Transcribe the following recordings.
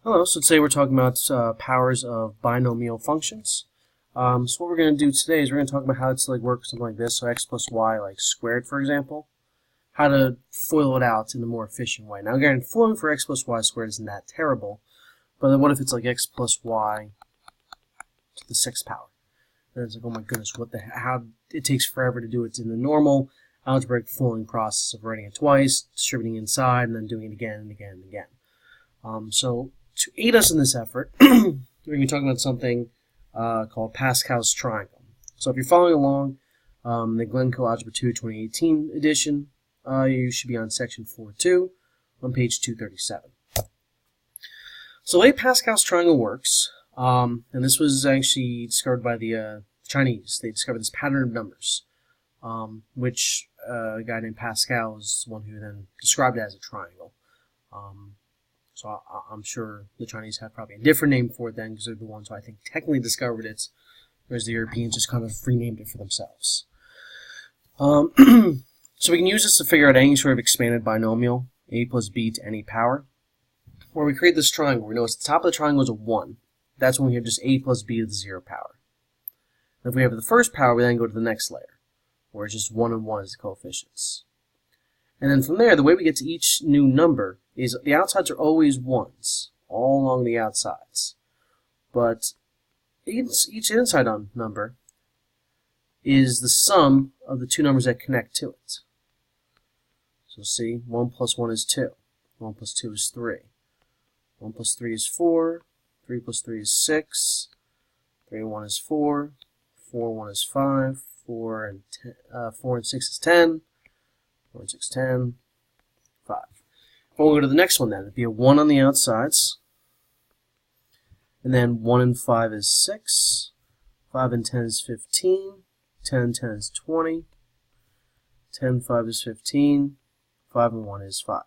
Hello, so today we're talking about powers of binomial functions. So what we're going to do today is we're going to talk about how it's work with something like this, so x plus y squared, for example. How to FOIL it out in a more efficient way. Now again, FOILing for x plus y squared isn't that terrible, but then what if it's like x plus y to the 6th power? And it's like, oh my goodness, how it takes forever to do it in the normal algebraic FOILing process of writing it twice, distributing inside, and then doing it again and again and again. So to aid us in this effort, we're going to be talking about something called Pascal's triangle. So if you're following along the Glencoe Algebra 2 2018 edition, you should be on section 4.2 on page 237. So the way Pascal's triangle works, and this was actually discovered by the Chinese. They discovered this pattern of numbers, which a guy named Pascal was the one who then described it as a triangle. So I'm sure the Chinese have probably a different name for it then, because they're the ones who I think technically discovered it, whereas the Europeans just kind of renamed it for themselves. So we can use this to figure out any sort of expanded binomial, a plus b to any power, where we create this triangle. We know it's the top of the triangle is a 1. That's when we have just a plus b to the 0 power. And if we have the first power, we then go to the next layer, where it's just 1 and 1 is the coefficients. And then from there, the way we get to each new number is the outsides are always 1s, all along the outsides. But each inside number is the sum of the two numbers that connect to it. So see, 1 plus 1 is 2. 1 plus 2 is 3. 1 plus 3 is 4. 3 plus 3 is 6. 3 and 1 is 4. 4 and 1 is 5. 4 and 6 is 10. 4 and 6, 10, 5. We'll go to the next one then. It'd be a 1 on the outsides. And then 1 and 5 is 6. 5 and 10 is 15. 10 and 10 is 20. 10 and 5 is 15. 5 and 1 is 5.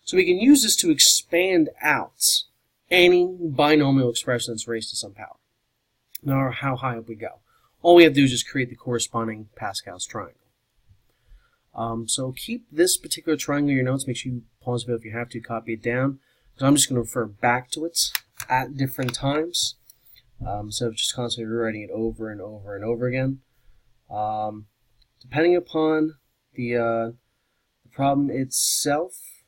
So we can use this to expand out any binomial expression that's raised to some power, no matter how high up we go. All we have to do is just create the corresponding Pascal's triangle. So keep this particular triangle in your notes. Make sure you pause the video if you have to, copy it down, because I'm just going to refer back to it at different times, instead of just constantly rewriting it over and over and over again. Depending upon the problem itself,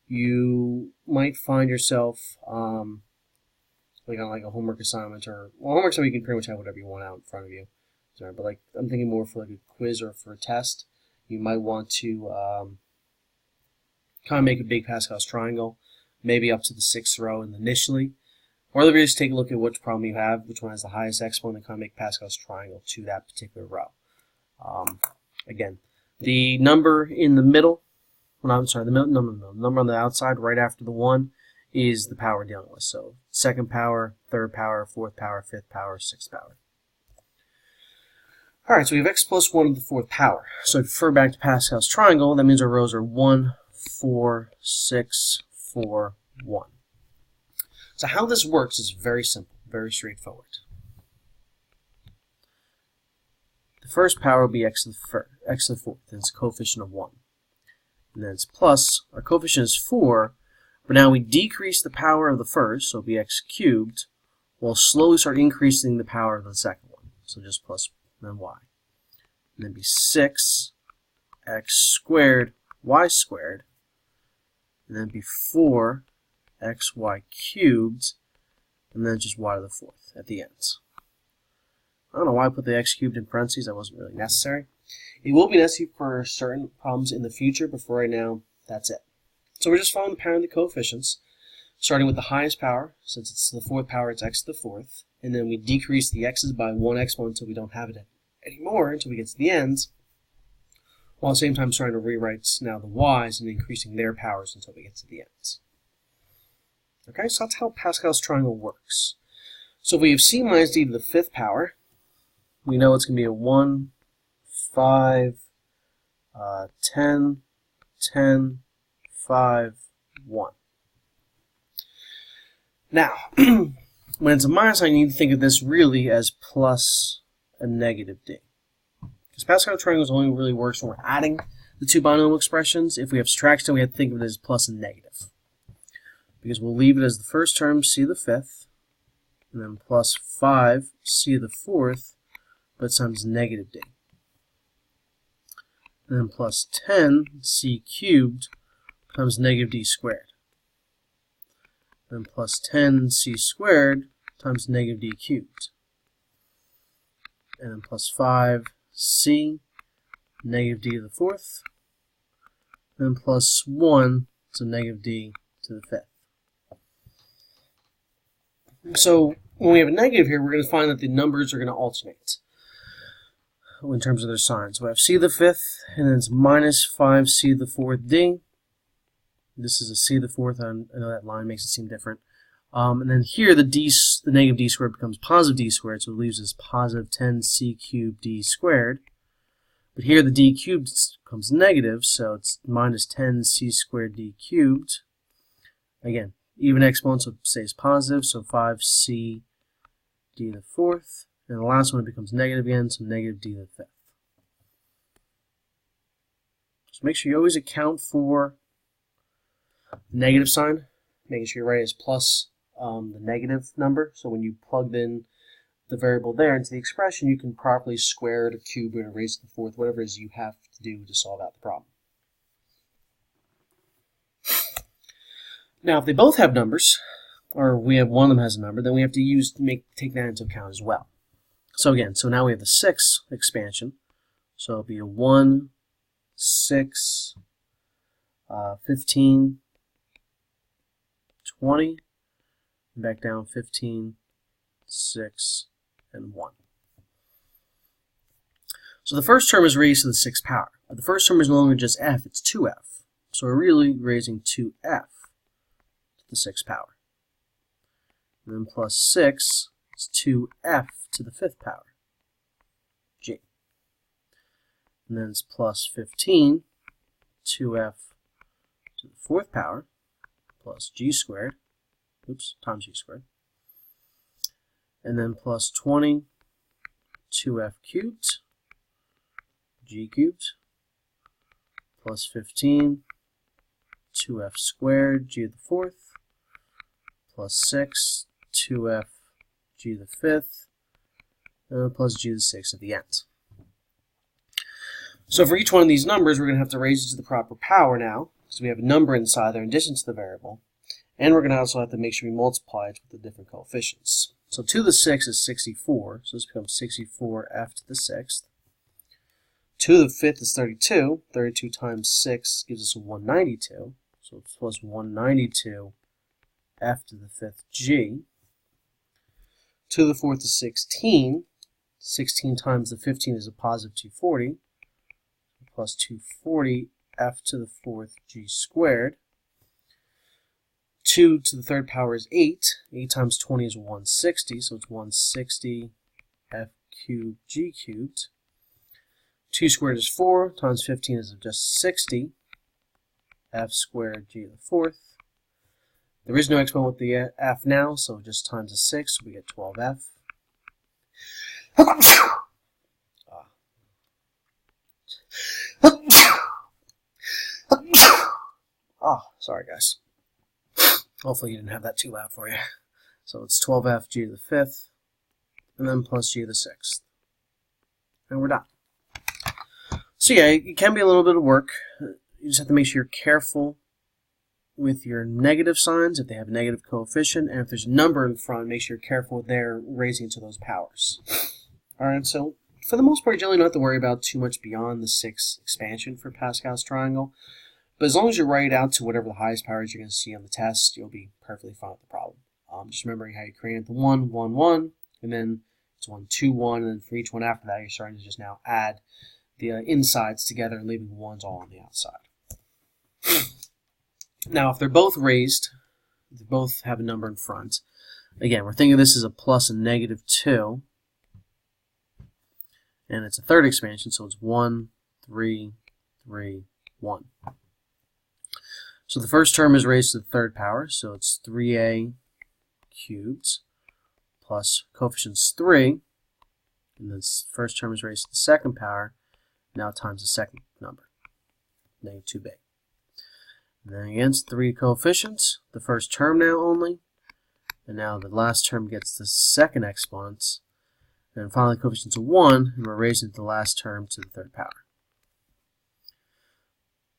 you might find yourself on a homework assignment, or homework assignment you can pretty much have whatever you want out in front of you. But I'm thinking more for a quiz or for a test. You might want to kind of make a big Pascal's triangle, maybe up to the 6th row initially, or at least take a look at which problem you have, which one has the highest exponent, and kind of make Pascal's triangle to that particular row. Again, the number in the middle, the number on the outside right after the 1 is the power we're dealing with. So 2nd power, 3rd power, 4th power, 5th power, 6th power. Alright, so we have x plus 1 to the 4th power. So if you refer back to Pascal's triangle, that means our rows are 1, 4, 6, 4, 1. So how this works is very simple, very straightforward. The first power will be x to the 4th, and it's a coefficient of 1. And then it's plus, our coefficient is 4, but now we decrease the power of the first, so it'll be x cubed, we'll slowly start increasing the power of the second one. So just plus and then y. And then be 6 x squared y squared, and then be 4 xy cubed, and then just y to the 4th at the ends. I don't know why I put the x cubed in parentheses. That wasn't really necessary. It will be necessary for certain problems in the future, but for right now, that's it. So we're just following the pattern of the coefficients, starting with the highest power. Since it's the 4th power, it's x to the 4th. And then we decrease the x's by 1 exponent until we don't have it anymore, until we get to the ends, while at the same time starting to rewrite now the y's and increasing their powers until we get to the ends. Okay, so that's how Pascal's triangle works. So if we have c minus d to the 5th power, we know it's going to be a 1, 5, 10, 10, 5, 1. Now, when it's a minus sign, you need to think of this really as plus a negative d. Because Pascal's triangle only really works when we're adding the two binomial expressions. If we have subtraction, we have to think of it as plus and negative. because we'll leave it as the first term, c to the fifth, and then plus 5 c to the fourth, but times negative d. And then plus 10 c cubed times negative d squared. Then plus 10 c squared times negative d cubed. And then plus 5 c negative d to the fourth. And then plus 1, so negative d to the fifth. So when we have a negative here, we're going to find that the numbers are going to alternate in terms of their signs. So we have c to the fifth, and then it's minus 5c to the fourth d. This is a c to the fourth. I know that line makes it seem different. And then here the negative d squared becomes positive d squared, so it leaves us positive 10c cubed d squared. But here the d cubed becomes negative, so it's minus 10c squared d cubed. Again, even exponent, so it stays positive, so 5c d to the fourth. And the last one becomes negative again, so negative d to the fifth. So make sure you always account for the negative sign, making sure you write it as plus the negative number. So when you plugged in the variable there into the expression, you can properly square it or cube it or raise to the fourth, whatever it is you have to do to solve out the problem. Now, if they both have numbers, or we have one of them has a number, then we have to take that into account as well. So again, so now we have the 6 expansion. So it'll be a 1, 6, 15, 20, and back down 15, 6, and 1. So the first term is raised to the 6th power. But the first term is no longer just f, it's 2f. So we're really raising 2f to the 6th power. And then plus 6 is 2f to the 5th power, g. And then it's plus 15, 2f to the 4th power, plus g squared, times g squared. And then plus 20, 2f cubed, g cubed, plus 15, 2f squared, g to the 4th, plus 6, 2f g to the 5th, and plus g to the 6th at the end. So for each one of these numbers, we're going to have to raise it to the proper power now, so we have a number inside there in addition to the variable, and we're going to also have to make sure we multiply it with the different coefficients. So 2 to the 6th is 64, so this becomes 64f to the 6th. 2 to the 5th is 32. 32 times 6 gives us a 192, so it's plus 192 f to the 5th g. 2 to the 4th is 16. 16 times the 15 is a positive 240, plus 240 f to the 4th g squared. 2 to the 3rd power is 8. 8 times 20 is 160, so it's 160 f cubed g cubed. 2 squared is 4, times 15 is just 60 f squared g to the 4th. There is no exponent with the f now, so just times the 6, so we get 12f. Sorry guys. Hopefully you didn't have that too loud for you. So it's 12f g to the 5th, and then plus g to the 6th. And we're done. So yeah, it can be a little bit of work. You just have to make sure you're careful with your negative signs, if they have a negative coefficient, and if there's a number in front, make sure you're careful with their raising to those powers. Alright, so for the most part, you generally don't have to worry about too much beyond the 6 expansion for Pascal's triangle. But as long as you write it out to whatever the highest power is you're going to see on the test, you'll be perfectly fine with the problem. Just remembering how you created the 1, 1, 1, and then it's 1, 2, 1, and then for each one after that, you're starting to just now add the insides together and leaving the ones all on the outside. Now, if they're both raised, they both have a number in front. Again, we're thinking this is a plus and negative 2. And it's a third expansion, so it's 1, 3, 3, 1. So the first term is raised to the 3rd power, so it's 3a cubed plus coefficients 3. And this first term is raised to the 2nd power, now times the second number, negative 2b. And then against 3 coefficients, the first term now only, and now the last term gets the second exponents, and finally the coefficient's a 1, and we're raising the last term to the third power.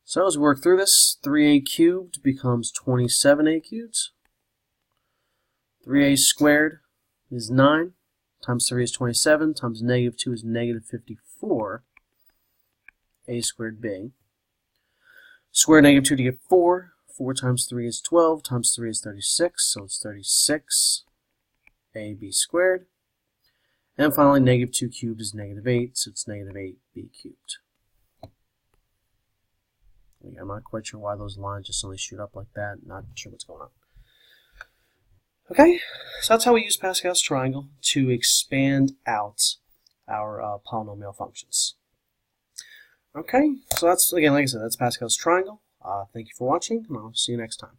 So as we work through this, 3a cubed becomes 27a cubed. 3a squared is 9, times 3 is 27, times negative 2 is negative 54, a squared b. Square negative 2 to get 4. 4 times 3 is 12, times 3 is 36, so it's 36 ab squared. And finally, negative 2 cubed is negative 8, so it's negative 8b cubed. I'm not quite sure why those lines just suddenly shoot up like that. Not sure what's going on. Okay, so that's how we use Pascal's triangle to expand out our polynomial functions. Okay, so that's, again, like I said, that's Pascal's triangle. Thank you for watching, and I'll see you next time.